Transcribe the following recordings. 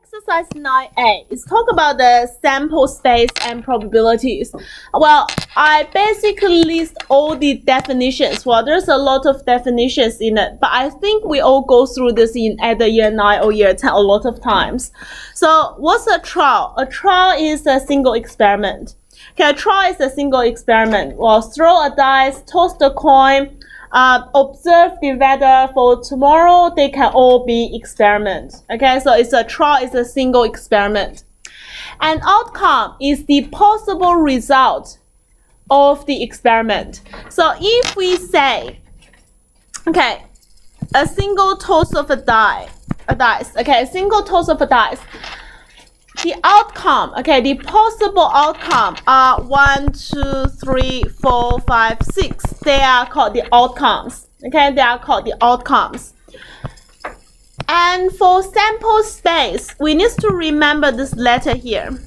Exercise 9A is talk about the sample space and probabilities. Well, I basically list all the definitions. Well, there's a lot of definitions in it, but I think we all go through this in either year 9 or year 10 a lot of times. So what's a trial? A trial is a single experiment. Okay, a trial is a single experiment. Well, throw a dice, toss the coin, observe the weather for tomorrow. They can all be experiments. Okay, so it's a trial, it's a single experiment. An outcome is the possible result of the experiment. So if we say, okay, a single toss of a dice, okay, a single toss of a dice, the outcome, okay, the possible outcome are 1, 2, 3, 4, 5, 6. They are called the outcomes. Okay, they are called the outcomes. And for sample space, we need to remember this letter here.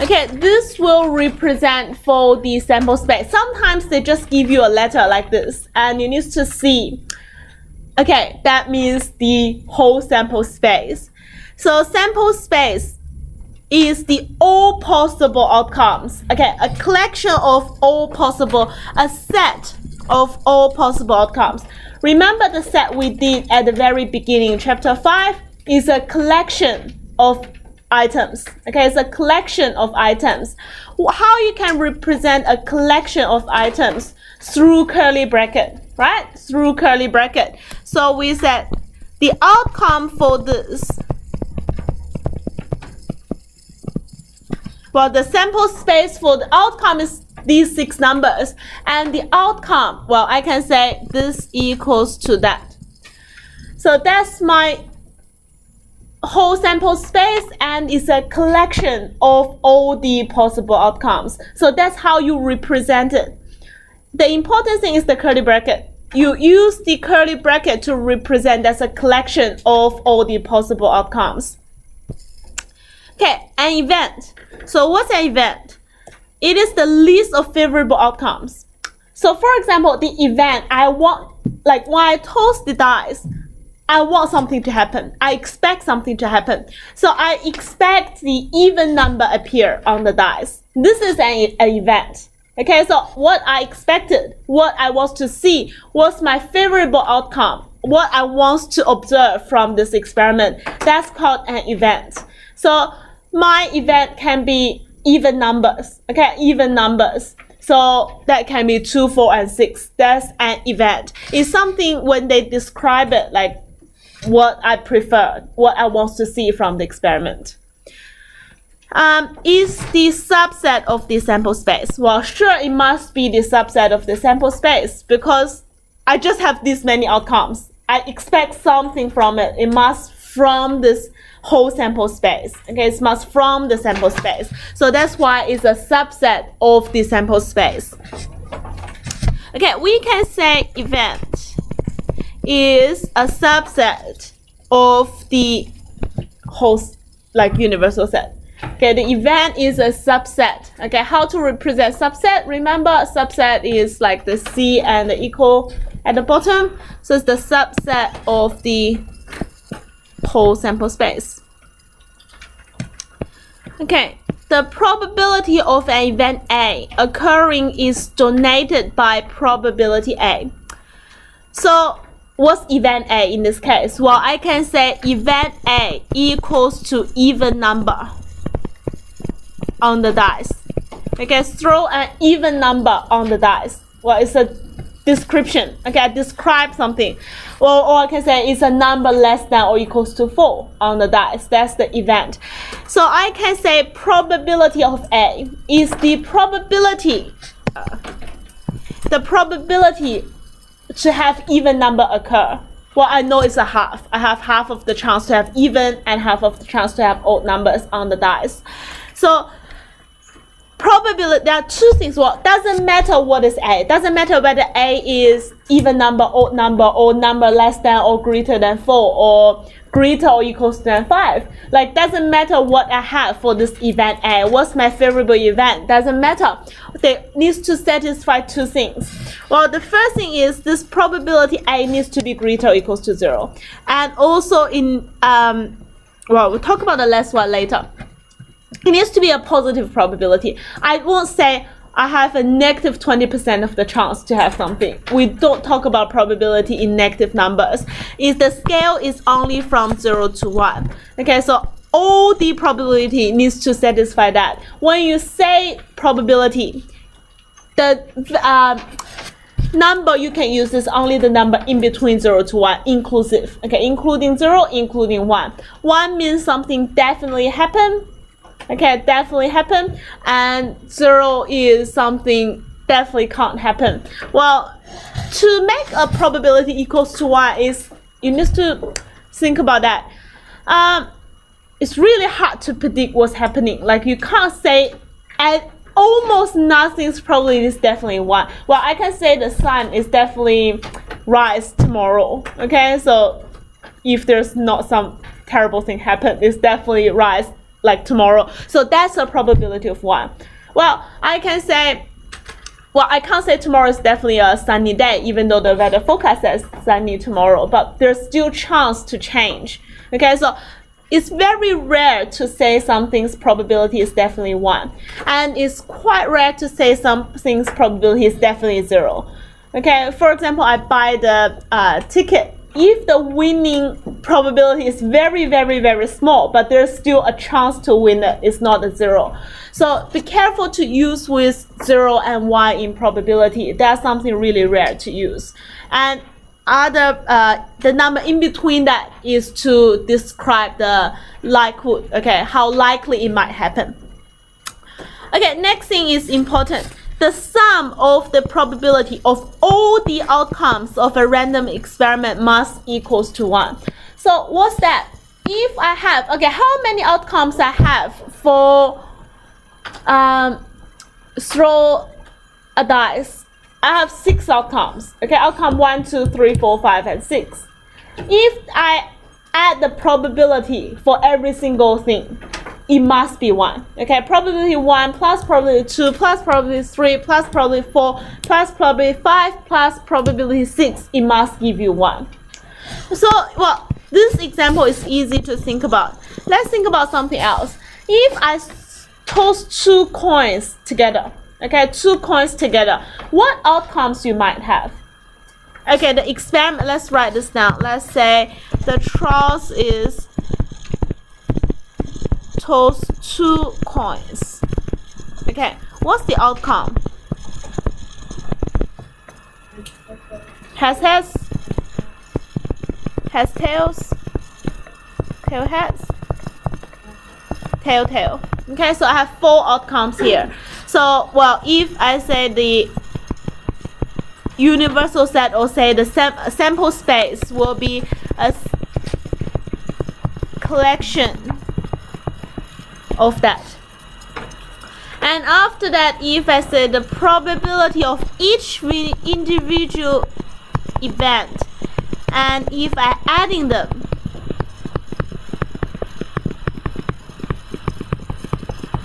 Okay, this will represent for the sample space. Sometimes they just give you a letter like this, and you need to see, okay, that means the whole sample space. So sample space is the all possible outcomes. Okay, a collection of all possible, a set of all possible outcomes. Remember the set we did at the very beginning. Chapter 5 is a collection of items. Okay, it's a collection of items. How you can represent a collection of items? Through curly bracket, right? Through curly bracket. So we said the outcome for this, well, the sample space for the outcome is these 6 numbers, and the outcome, well, I can say this equals to that. So that's my whole sample space, and it's a collection of all the possible outcomes. So that's how you represent it. The important thing is the curly bracket. You use the curly bracket to represent as a collection of all the possible outcomes. Okay, an event. So what's an event? It is the list of favorable outcomes. So for example, the event, I want, like when I toss the dice, I want something to happen. I expect something to happen. So I expect the even number appear on the dice. This is an event. Okay, so what I expected, what I was to see, was my favorable outcome, what I want to observe from this experiment. That's called an event. So my event can be even numbers, okay, even numbers. So that can be 2, 4, and 6. That's an event. It's something when they describe it like what I prefer, what I want to see from the experiment. Is the subset of the sample space? Well, sure, it must be the subset of the sample space because I just have this many outcomes. I expect something from it. It must from this whole sample space. Okay, it must from the sample space. So that's why it's a subset of the sample space. Okay, we can say event is a subset of the whole, like, universal set. Okay, the event is a subset. Okay, how to represent subset? Remember, a subset is like the C and the equal at the bottom. So it's the subset of the whole sample space. Okay, the probability of an event A occurring is donated by probability A. So what's event A in this case? Well, I can say event A equals to even number on the dice. Okay, throw an even number on the dice. Well, it's a description. Okay, I describe something. Well, or I can say it's a number less than or equals to 4 on the dice. That's the event. So I can say probability of A is the probability to have even number occur. Well, I know it's a half. I have half of the chance to have even and half of the chance to have odd numbers on the dice. So probability, there are 2 things. Well, doesn't matter what is A. It doesn't matter whether A is even number, odd number, or number less than or greater than 4, or greater or equals than 5. Like, doesn't matter what I have for this event A. What's my favorable event? Doesn't matter. They needs to satisfy two things. Well, the first thing is this probability A needs to be greater or equals to 0. And also in, well, we'll talk about the last one later. It needs to be a positive probability. I won't say I have a negative 20% of the chance to have something. We don't talk about probability in negative numbers. If the scale is only from 0 to 1. Okay, so all the probability needs to satisfy that. When you say probability, the number you can use is only the number in between 0 to 1, inclusive. Okay, including 0, including 1. 1 means something definitely happened. Okay, definitely happen, and 0 is something definitely can't happen. Well, to make a probability equals to 1 is, you need to think about that. It's really hard to predict what's happening. Like, you can't say at almost nothing's probability is definitely 1. Well, I can say the sun is definitely rise tomorrow. Okay, so if there's not some terrible thing happen, it's definitely rise like tomorrow. So that's a probability of 1. Well, I can say, well, I can't say tomorrow is definitely a sunny day, even though the weather forecast says sunny tomorrow, but there's still chance to change. Okay, so it's very rare to say something's probability is definitely 1. And it's quite rare to say something's probability is definitely 0. Okay, for example, I buy the ticket. If the winning probability is very, very, very small, but there's still a chance to win it, it's not a 0. So be careful to use with 0 and 1 in probability. That's something really rare to use. And the number in between that is to describe the likelihood, okay, how likely it might happen. Okay, next thing is important. The sum of the probability of all the outcomes of a random experiment must equals to 1. So what's that? If I have, okay, how many outcomes I have for throw a dice? I have 6 outcomes. Okay, outcome 1, 2, 3, 4, 5, and 6. If I add the probability for every single thing, it must be 1. Okay, probability 1 plus probability 2 plus probability 3 plus probability 4 plus probability 5 plus probability 6, it must give you 1. So, well, this example is easy to think about. Let's think about something else. If I toss 2 coins together, okay, 2 coins together, what outcomes you might have? Okay, the experiment, let's write this down. Let's say the trial is toss 2 coins. Okay, what's the outcome? Heads, heads, heads, tails, tail, heads, tail, tail. Okay, so I have 4 outcomes here. So, well, if I say the universal set, or say the sample space will be a collection of that. And after that, if I say the probability of each individual event, and if I adding them,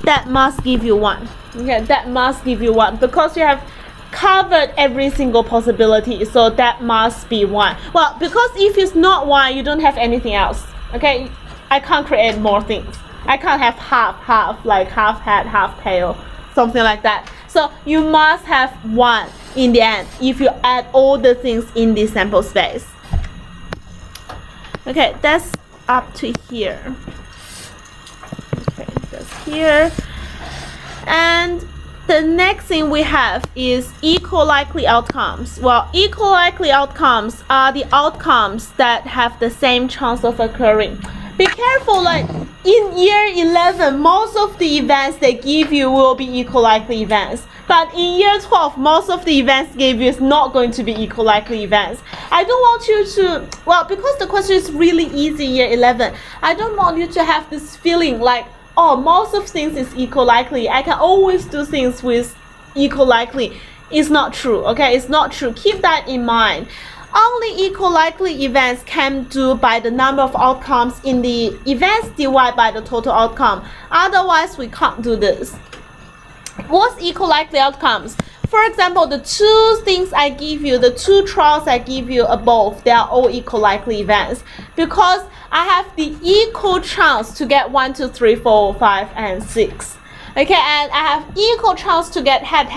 that must give you 1. Okay, that must give you 1 because you have covered every single possibility, so that must be 1. Well, because if it's not 1, you don't have anything else. Okay, I can't create more things. I can't have half, like half head, half tail, something like that. So you must have 1 in the end if you add all the things in the sample space. Okay, that's up to here. Okay, that's here. And the next thing we have is equal likely outcomes. Well, equal likely outcomes are the outcomes that have the same chance of occurring. Be careful, like in year 11, most of the events they give you will be equal likely events. But in year 12, most of the events gave you is not going to be equal likely events. I don't want you to, well, because the question is really easy in year 11, I don't want you to have this feeling like, oh, most of things is equal likely. I can always do things with equal likely. It's not true, okay? It's not true. Keep that in mind. Only equal likely events can do by the number of outcomes in the events divided by the total outcome. Otherwise, we can't do this. What's equal likely outcomes? For example, the two things I give you, the two trials I give you above, they are all equal likely events because I have the equal chance to get 1, 2, 3, 4, 5, and 6. Okay, and I have equal chance to get head,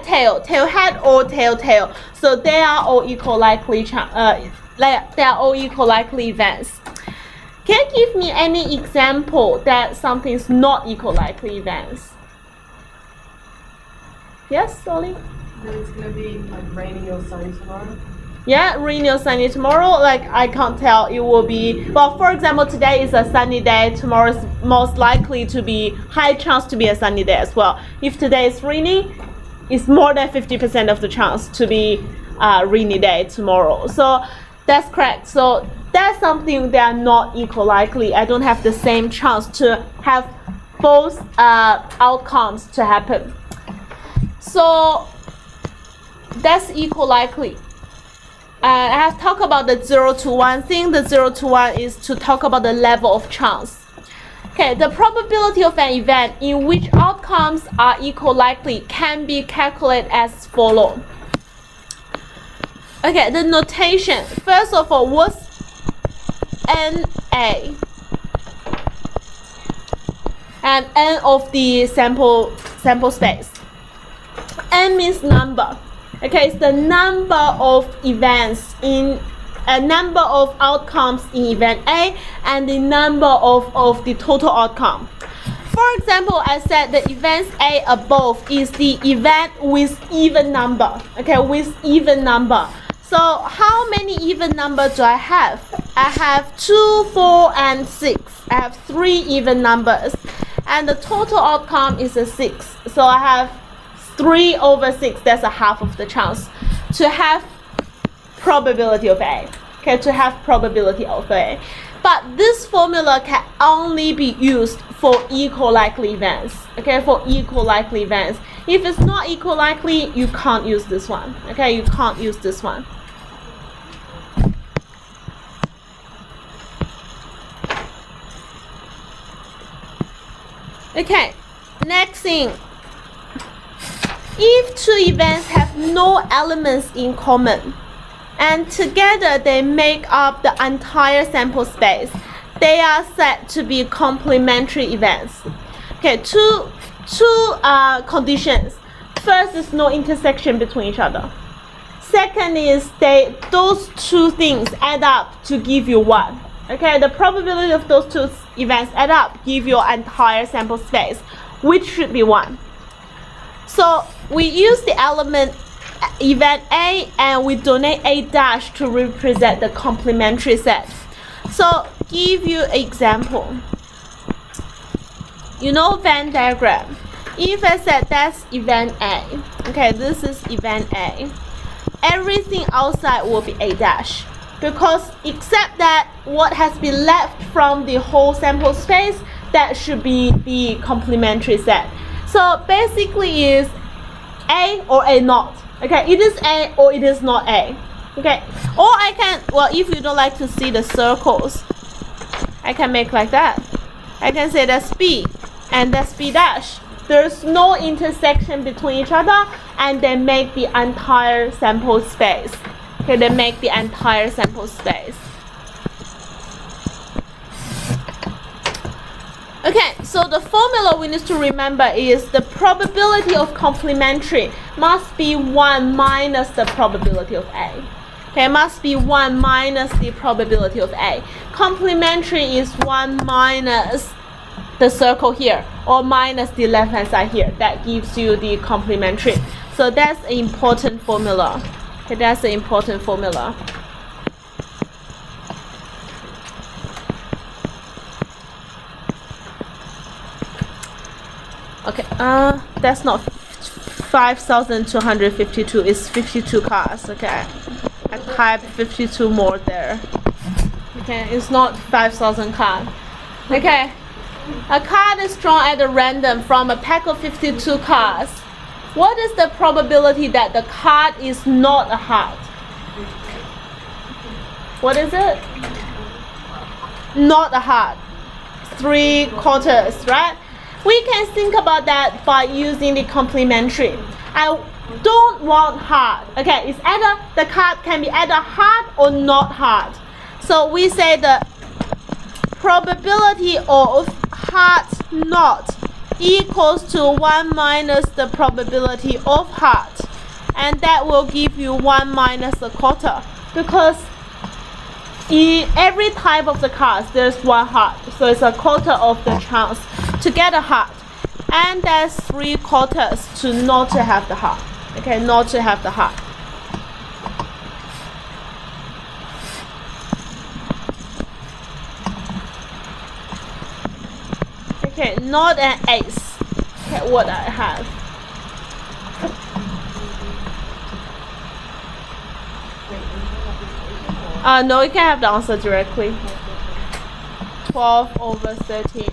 tail, head, or tail. So they are all equal likely. They are all equal likely events. Can you give me any example that something is not equal likely events? Yes, Ollie? Then it's going to be like raining or sunny tomorrow? Yeah, rainy or sunny tomorrow. Like, I can't tell. It will be, well, for example, today is a sunny day. Tomorrow is most likely to be, high chance to be a sunny day as well. If today is rainy, it's more than 50% of the chance to be a rainy day tomorrow. So that's correct. So that's something that are not equal likely. I don't have the same chance to have both outcomes to happen. So that's equal likely. I have talked about the 0 to 1 thing. The 0 to 1 is to talk about the level of chance. Okay, the probability of an event in which outcomes are equal likely can be calculated as follows. Okay, the notation. First of all, what's NA? And N of the sample space. N means number. Okay, it's the number of events in a number of outcomes in event A and the number of the total outcome. For example, I said the events A above is the event with even number. Okay, with even number. So how many even numbers do I have? I have 2, 4, and 6. I have 3 even numbers. And the total outcome is a 6. So I have 3 over 6, that's a half of the chance to have probability of A. Okay, to have probability of A. But this formula can only be used for equal likely events. Okay, for equal likely events. If it's not equal likely, you can't use this one. Okay, you can't use this one. Okay, next thing. If two events have no elements in common and together they make up the entire sample space, they are said to be complementary events. Okay, two conditions. First is no intersection between each other. Second is those two things add up to give you 1. Okay, the probability of those two events add up give your entire sample space, which should be 1. So we use the element event A and we donate A dash to represent the complementary set. So give you an example. You know Venn diagram. If I said that's event A, okay, this is event A. Everything outside will be A dash. Because except that what has been left from the whole sample space, that should be the complementary set. So basically is A or A not. Okay, it is A or it is not A. Okay, or I can, well, if you don't like to see the circles, I can make like that. I can say that's B and that's B dash. There's no intersection between each other and they make the entire sample space. Okay, they make the entire sample space. Okay, so the formula we need to remember is the probability of complementary must be 1 minus the probability of A. Okay, must be 1 minus the probability of A. Complementary is 1 minus the circle here or minus the left hand side here. That gives you the complementary. So that's an important formula. Okay, that's an important formula. Okay, that's not 5,252, it's 52 cars. Okay, I type 52 more there. Okay, it's not 5,000 cars. Okay, a card is drawn at a random from a pack of 52 cards. What is the probability that the card is not a heart? What is it? Not a heart. 3/4, right? We can think about that by using the complementary. I don't want heart. Okay, it's either the card can be either heart or not heart. So we say the probability of heart not equals to 1 minus the probability of heart, and that will give you 1 minus a quarter, because in every type of the cards there's one heart, so it's a quarter of the chance to get a heart, and that's 3/4 to not to have the heart. Okay, not to have the heart. Okay, not an ace. Okay, what I have. No, you can have the answer directly. 12/13.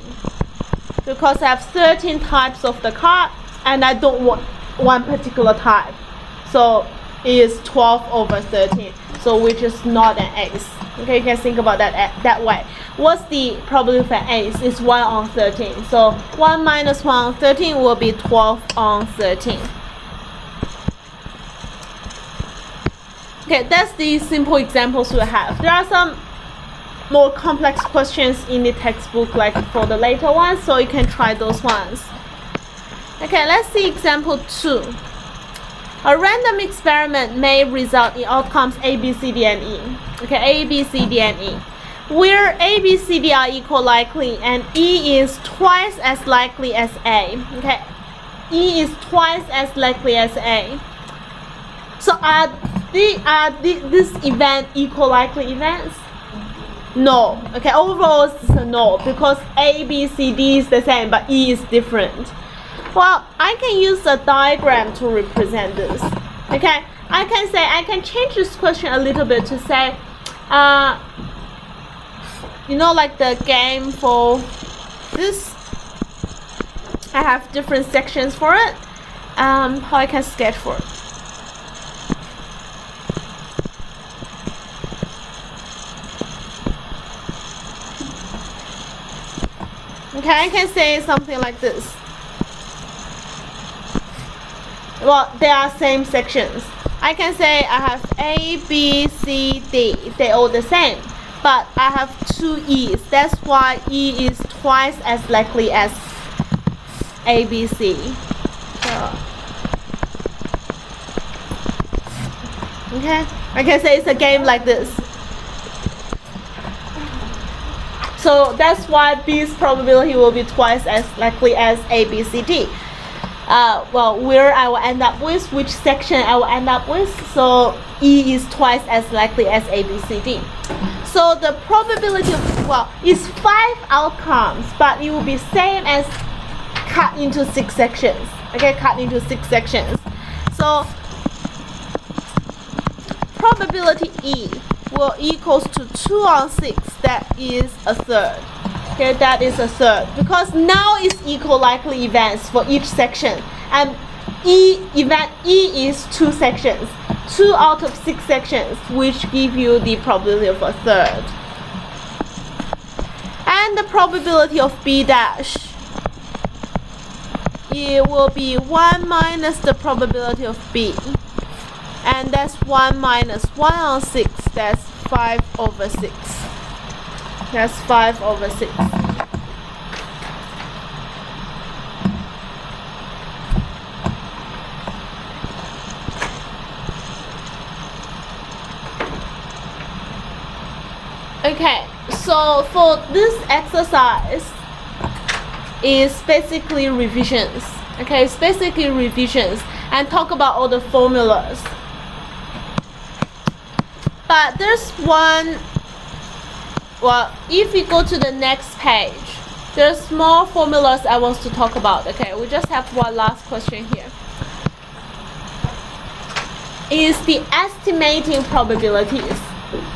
Because I have 13 types of the card, and I don't want one particular type. So it is 12/13. So which is not an ace. Okay, you can think about that way. What's the probability for ace? It's 1/13. So 1 minus 1/13 will be 12/13. Okay, that's the simple examples we have. There are some more complex questions in the textbook, like for the later ones, so you can try those ones. Okay, let's see example 2. A random experiment may result in outcomes A, B, C, D, and E. Okay, A, B, C, D, and E. Where A, B, C, D are equal likely and E is twice as likely as A. Okay, E is twice as likely as A. So are this event equal likely events? No. Okay, overall it's a no, because A, B, C, D is the same, but E is different. Well, I can use a diagram to represent this. Okay, I can change this question a little bit to say, you know, like the game for this, I have different sections for it. How I can sketch for it. Okay, I can say something like this. Well, they are same sections. I can say I have A, B, C, D. They're all the same. But I have 2 E's. That's why E is twice as likely as A, B, C. So, okay, I can say it's a game like this. So that's why B's probability will be twice as likely as A, B, C, D. Well, where I will end up with, which section I will end up with. So E is twice as likely as A, B, C, D. So the probability of, well, is 5 outcomes, but it will be same as cut into 6 sections. Okay, cut into 6 sections. So probability E will equals to 2/6. That is a third. Okay, that is a third, because now it's equal likely events for each section, and event E is 2 sections, 2 out of 6 sections, which give you the probability of a third. And the probability of B dash, it will be 1 minus the probability of B, and that's 1 minus 1/6. That's 5/6. That's 5/6. Okay, so for this exercise is basically revisions. Okay, it's basically revisions and talk about all the formulas. But there's one, well, if we go to the next page, there's more formulas I want to talk about. Okay, we just have one last question here. Is the estimating probabilities.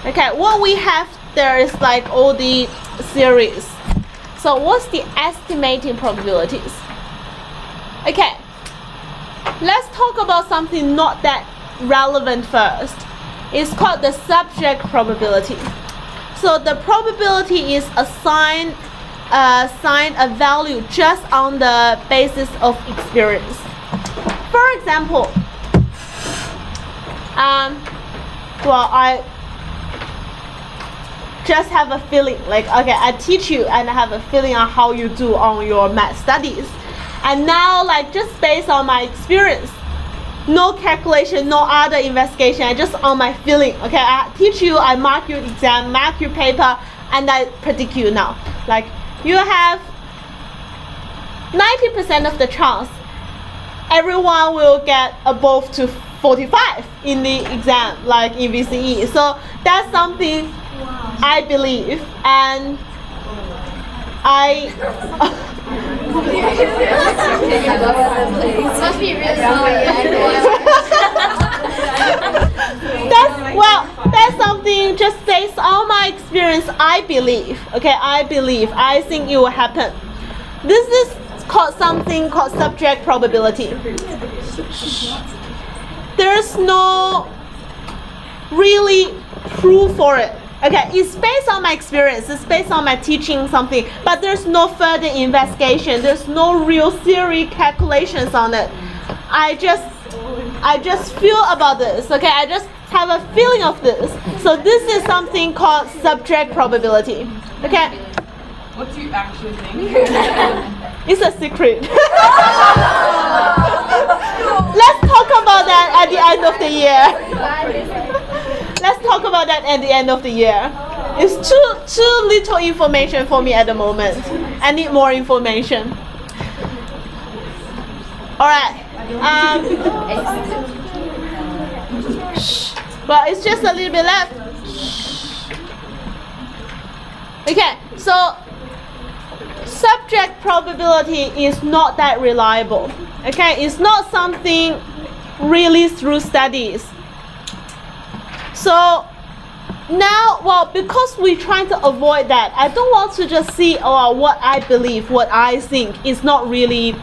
Okay, what we have there is like all the series. So what's the estimating probabilities? Okay, let's talk about something not that relevant first. It's called the subject probability. So the probability is assigned a value just on the basis of experience. For example, well, I just have a feeling, like, okay, I teach you and I have a feeling on how you do on your math studies. And now, like, just based on my experience, no calculation, no other investigation, just on my feeling. Okay, I teach you, I mark your exam, mark your paper, and I predict you now. Like, you have 90% of the chance everyone will get above to 45 in the exam, like in VCE. So that's something I believe, and I must be really that's something just based on my experience. I believe. Okay, I think it will happen. This is called something called subject probability. There's no really proof for it. Okay, it's based on my experience, it's based on my teaching something, but there's no further investigation, there's no real theory calculations on it. I just feel about this, okay? I just have a feeling of this. So this is something called subject probability, okay? What do you actually think? It's a secret. Let's talk about that at the end of the year. Let's talk about that at the end of the year. It's too little information for me at the moment. I need more information. All right. Well, it's just a little bit left. Okay, so subject probability is not that reliable. Okay, it's not something really through studies. So now, well, because we're trying to avoid that, I don't want to just see, oh, what I believe, what I think is not really,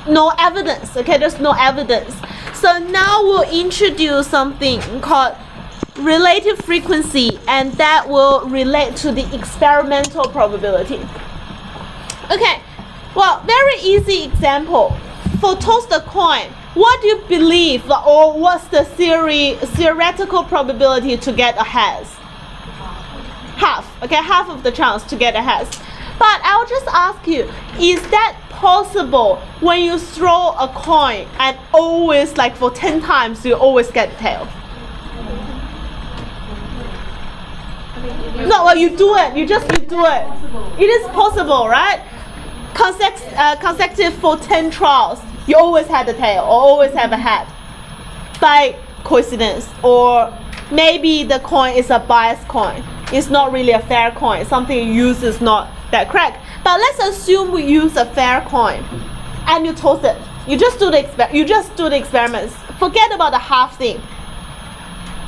no evidence, okay, there's no evidence. So now we'll introduce something called relative frequency, and that will relate to the experimental probability. Okay, well, very easy example. For toss the coin, what do you believe, or what's the theoretical probability to get a heads? Half, okay, half of the chance to get a heads. But I'll just ask you, is that possible when you throw a coin and always, like for 10 times, you always get a tail? No, well, you do it. You do it. It is possible, right? Consecutive for 10 trials, you always had a tail or always have a head by coincidence, or maybe the coin is a biased coin. It's not really a fair coin. Something you use is not that correct. But let's assume we use a fair coin and you toss it. You just do the experiments. Forget about the half thing.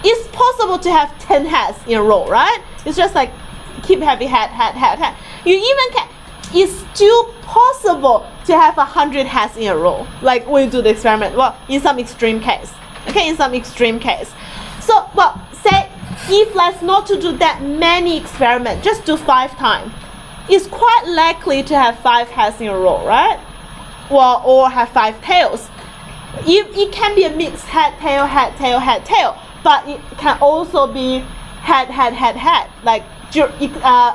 It's possible to have 10 heads in a row, right? It's just like keep having head. You even can. It's still possible to have 100 heads in a row, like when you do the experiment. Well, in some extreme case, okay, in some extreme case. So, well, say if let's not to do that many experiments, just do 5 times. It's quite likely to have 5 heads in a row, right? Well, or have 5 tails. It can be a mix, head, tail, but it can also be head, like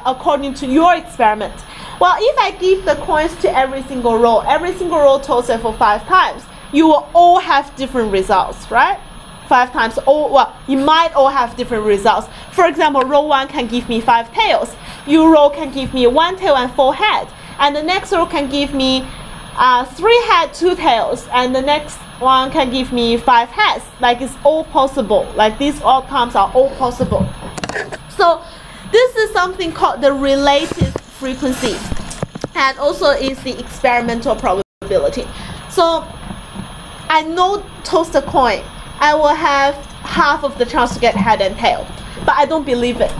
according to your experiment. Well, if I give the coins to every single row toss it for 5 times, you will all have different results, right? 5 times, you might all have different results. For example, row 1 can give me 5 tails. Your row can give me 1 tail and 4 head. And the next row can give me 3 head, 2 tails. And the next one can give me 5 heads. Like, it's all possible. Like, these outcomes are all possible. So this is something called the relative frequency, and also is the experimental probability. So I know toss the coin, I will have half of the chance to get head and tail, but I don't believe it.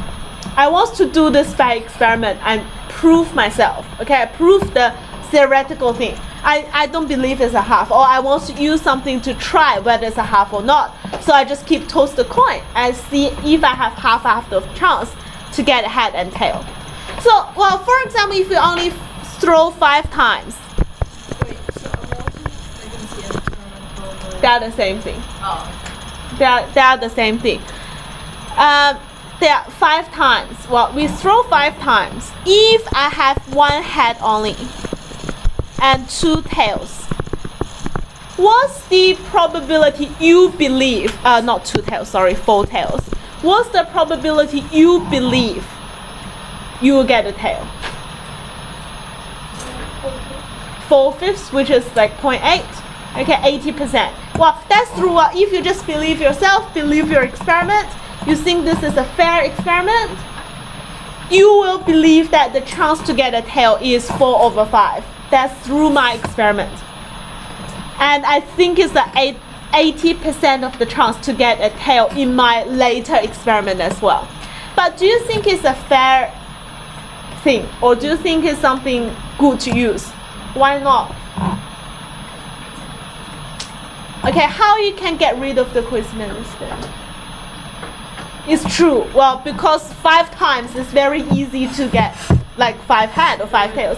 I want to do this by experiment and prove myself. Okay, I prove the theoretical thing. I don't believe it's a half, or I want to use something to try whether it's a half or not. So I just keep toss the coin and see if I have half the chance to get head and tail. So, well, for example, if you only throw 5 times, Wait, so a multi-frequency and experimental they are the same thing. Oh. They are the same thing. They are 5 times. Well, we throw 5 times. If I have 1 head only and 2 tails, what's the probability you believe? Not 2 tails. Sorry, 4 tails. What's the probability you believe you will get a tail? 4/5, which is like 0.8. Okay, 80%. Well, that's through if you just believe yourself, believe your experiment, you think this is a fair experiment, you will believe that the chance to get a tail is 4/5. That's through my experiment. And I think it's the 80% of the chance to get a tail in my later experiment as well. But do you think it's a fair thing, or do you think it's something good to use? Why not? Okay, how you can get rid of the coincidence then? It's true. Well, because 5 times is very easy to get like 5 head or 5 tails.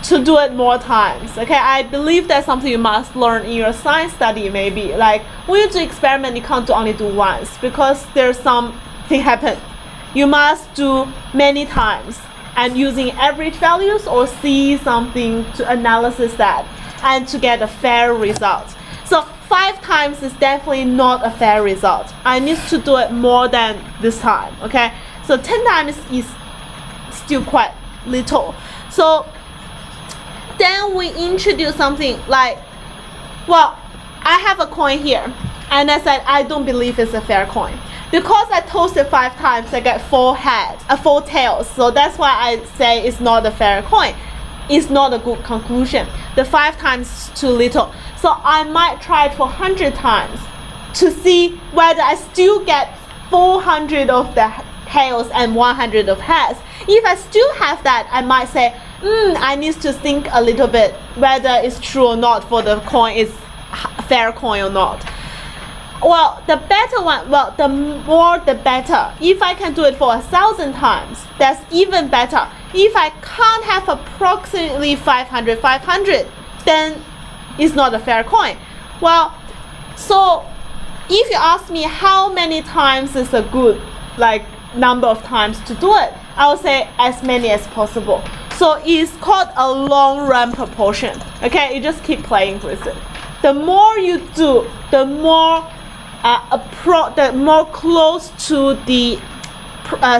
To do it more times. Okay, I believe that's something you must learn in your science study maybe. Like when you do experiment, you can't only do once because there's something happen. You must do many times and using average values or see something to analysis that and to get a fair result. So 5 times is definitely not a fair result. I need to do it more than this time. Okay, so 10 times is still quite little. So then we introduce something like, well, I have a coin here, and I said I don't believe it's a fair coin. Because I tossed it 5 times, I get 4 tails. So that's why I say it's not a fair coin. It's not a good conclusion. The 5 times is too little. So I might try it for 100 times to see whether I still get 400 of the tails and 100 of heads. If I still have that, I might say, I need to think a little bit whether it's true or not for the coin is fair coin or not. Well, the better one, well, the more the better. If I can do it for 1,000 times, that's even better. If I can't have approximately 500, then it's not a fair coin. Well, so if you ask me how many times is a good number of times to do it, I will say as many as possible. So it's called a long run proportion. Okay, you just keep playing with it. The more you do, the more close to the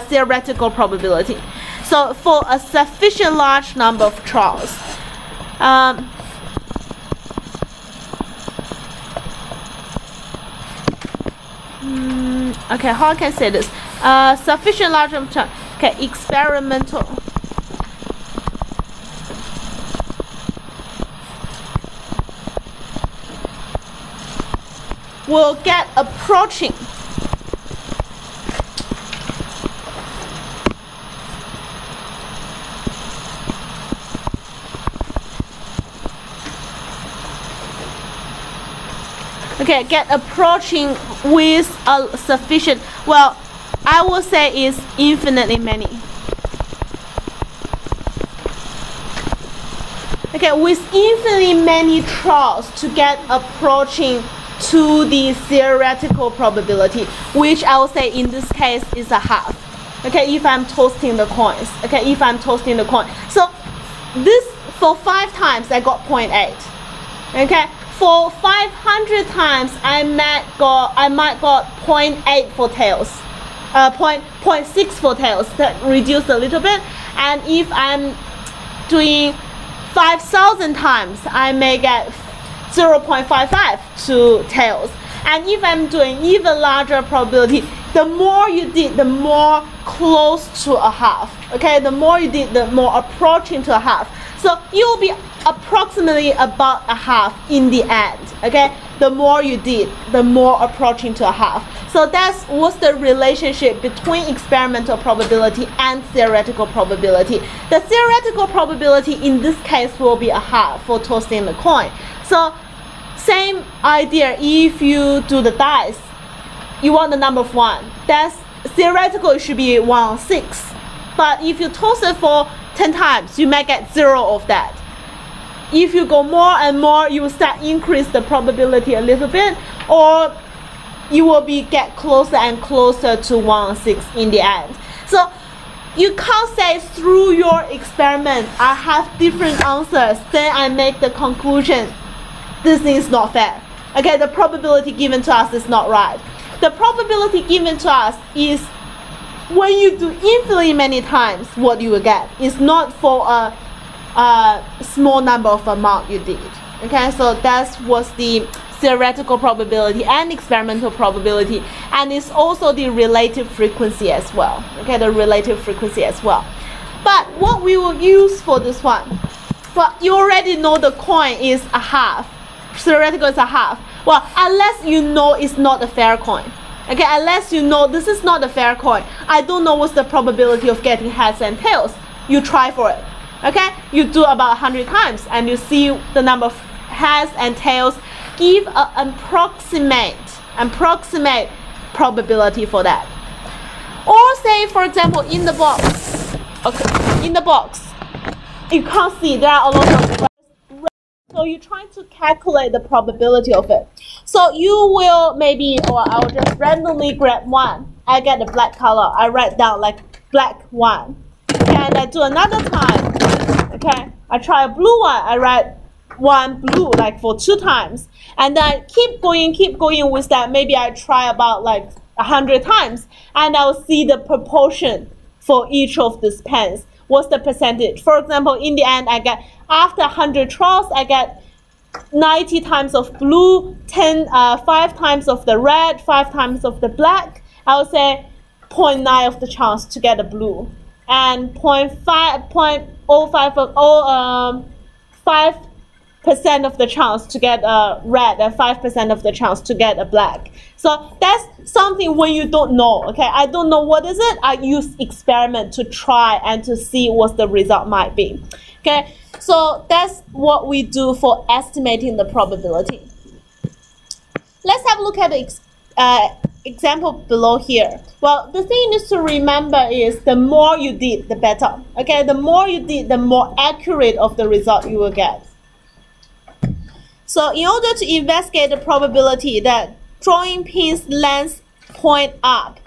theoretical probability. So for a sufficient large number of trials, okay, how can I say this? Sufficient large number of trials. Okay, experimental. Will get approaching with a sufficient, well, I will say is infinitely many. Okay, with infinitely many trials to get approaching to the theoretical probability, which I will say in this case is a half. Okay, if I'm toasting the coins. Okay, if I'm toasting the coin. So this for 5 times I got 0.8. Okay, for 500 times I might got 0.8 for tails. 0.6 for tails. That reduced a little bit. And if I'm doing 5,000 times, I may get 0.55 to tails. And if I'm doing even larger probability, the more you did, the more close to a half. Okay, the more you did, the more approaching to a half. So you will be approximately about a half in the end. Okay, the more you did, the more approaching to a half. So that's what's the relationship between experimental probability and theoretical probability. The theoretical probability in this case will be a half for tossing the coin. So same idea, if you do the dice, you want the number of 1. That's theoretical, it should be 1 on 6. But if you toss it for 10 times, you may get 0 of that. If you go more and more, you will start increase the probability a little bit, or you will get closer and closer to 1 on 6 in the end. So you can't say through your experiment, I have different answers, then I make the conclusion, this thing is not fair. Okay, the probability given to us is not right. The probability given to us is when you do infinitely many times, what you will get. It's not for a small number of amount you did. Okay, so that's what's the theoretical probability and experimental probability, and it's also the relative frequency as well. Okay, the relative frequency as well. But what we will use for this one, well, you already know the coin is a half. Theoretical is a half. Well, unless you know it's not a fair coin. Okay, unless you know this is not a fair coin, I don't know what's the probability of getting heads and tails, you try for it. Okay, you do about 100 times and you see the number of heads and tails, give an approximate probability for that. Or say, for example, in the box, okay, in the box, you can't see, there are a lot of red, so you're trying to calculate the probability of it. So you will maybe, or I'll just randomly grab 1, I get the black color, I write down like black 1, okay, and I do another time. Okay, I try a blue one, I write 1 blue like for 2 times, and then I keep going with that. Maybe I try about like 100 times, and I'll see the proportion for each of these pens. What's the percentage? For example, in the end, I get, after 100 trials, I get 90 times of blue, 5 times of the red, 5 times of the black. I would say 0.9 of the chance to get a blue, and 5% of the chance to get a red, and 5% of the chance to get a black. So that's something when you don't know. Okay, I don't know what is it. I use experiment to try and to see what the result might be. Okay, so that's what we do for estimating the probability. Let's have a look at the example below here. Well, the thing you need to remember is the more you did, the better. Okay, the more you did, the more accurate of the result you will get. So in order to investigate the probability that drawing pin's length point up,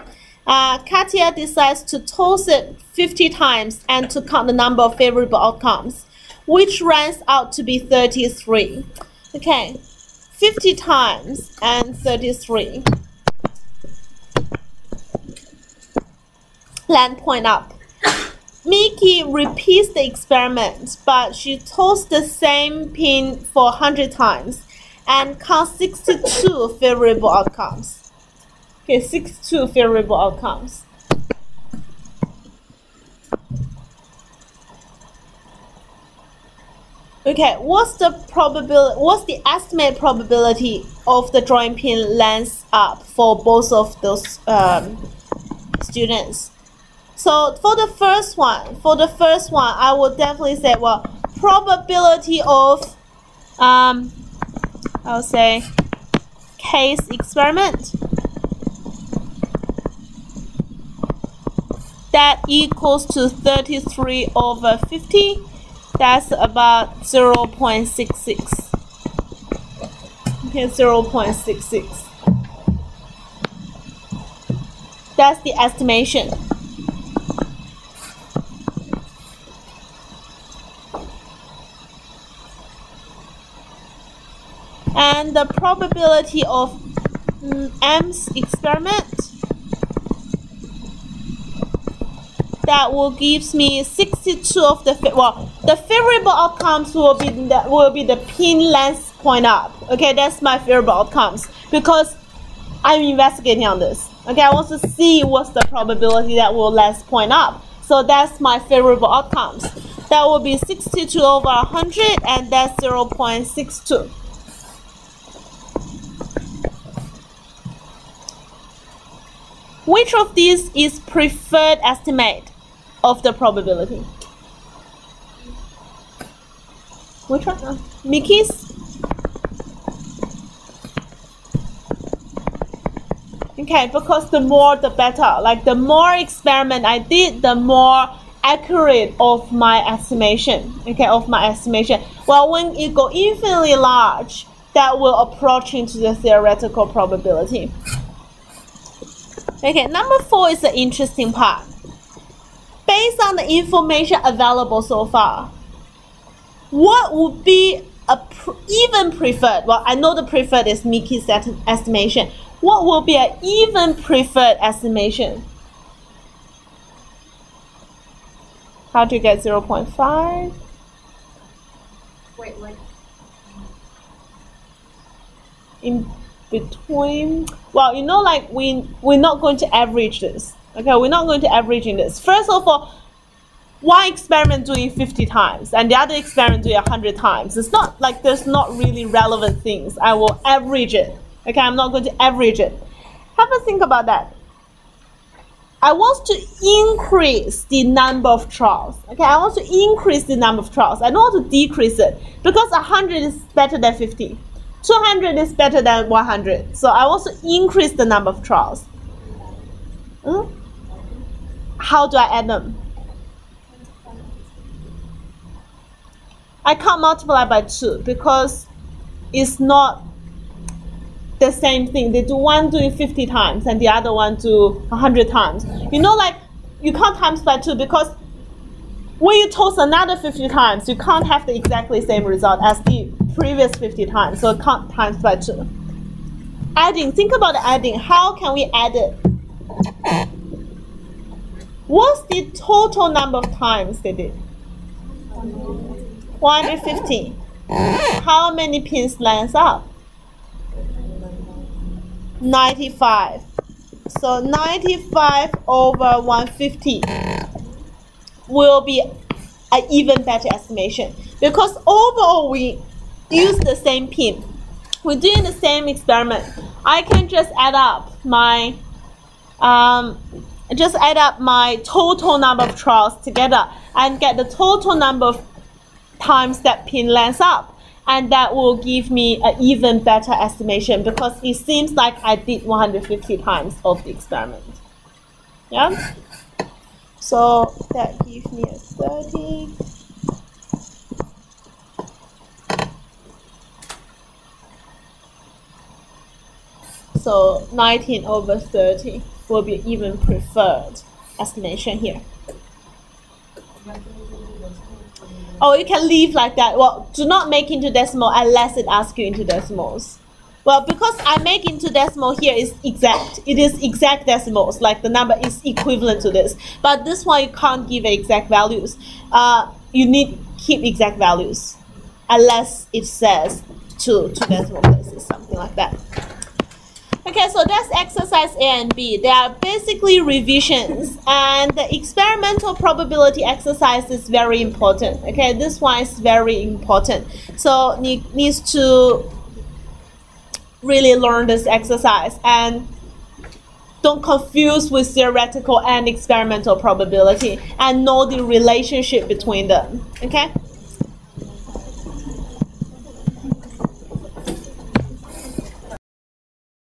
Katia decides to toss it 50 times and to count the number of favorable outcomes, which runs out to be 33. Okay, 50 times and 33. Length point up. Mickey repeats the experiment, but she tossed the same pin for 100 times and counts 62 favorable outcomes. Okay, 62 favorable outcomes. Okay, what's the estimate probability of the drawing pin length up for both of those students? So for the first one, I would definitely say, well, probability of, I'll say, case experiment, that equals to 33 over 50. That's about 0.66. Okay, 0.66. That's the estimation. And the probability of M's experiment, that will gives me 62 of the the favorable outcomes will be the pin length point up. Okay, that's my favorable outcomes because I'm investigating on this. Okay, I want to see what's the probability that will length point up. So that's my favorable outcomes. That will be 62 over 100, and that's 0.62. Which of these is preferred estimate of the probability? Which one? Mickey's? Okay, because the more the better. Like the more experiment I did, the more accurate of my estimation. Okay, of my estimation. Well, when it go infinitely large, that will approach into the theoretical probability. Okay, number 4 is the interesting part. Based on the information available so far, what would be a even preferred? Well, I know the preferred is Mickey's estimation. What will be an even preferred estimation? How to get 0.5? Wait, like in between? Well, you know, like we're not going to average this. Okay, we're not going to average in this. First of all, one experiment doing 50 times and the other experiment doing 100 times. It's not like there's not really relevant things. I will average it. Okay, I'm not going to average it. Have a think about that. I want to increase the number of trials. Okay, I want to increase the number of trials. I don't want to decrease it because 100 is better than 50. 200 is better than 100. So I want to increase the number of trials. How do I add them? I can't multiply by 2 because it's not the same thing. They do one doing 50 times and the other one do 100 times. You know, like you can't times by 2 because when you toss another 50 times, you can't have the exactly same result as the previous 50 times. So it can't times by 2. Adding, think about the adding. How can we add it? What's the total number of times they did? 150. How many pins lines up? 95. So 95 over 150 will be an even better estimation because overall we use the same pin. We're doing the same experiment. I can just add up my total number of trials together and get the total number of times that pin lines up. And that will give me an even better estimation because it seems like I did 150 times of the experiment. Yeah? So that gives me a 30. So 19 over 30 will be even preferred estimation here. Oh, you can leave like that. Well, do not make into decimal unless it asks you into decimals. Well, because I make into decimal here is exact. It is exact decimals, like the number is equivalent to this. But this one you can't give exact values. You need to keep exact values unless it says two decimal places, something like that. Okay, so that's exercise A and B. They are basically revisions, and the experimental probability exercise is very important. Okay, this one is very important. So needs to really learn this exercise and don't confuse with theoretical and experimental probability and know the relationship between them. Okay.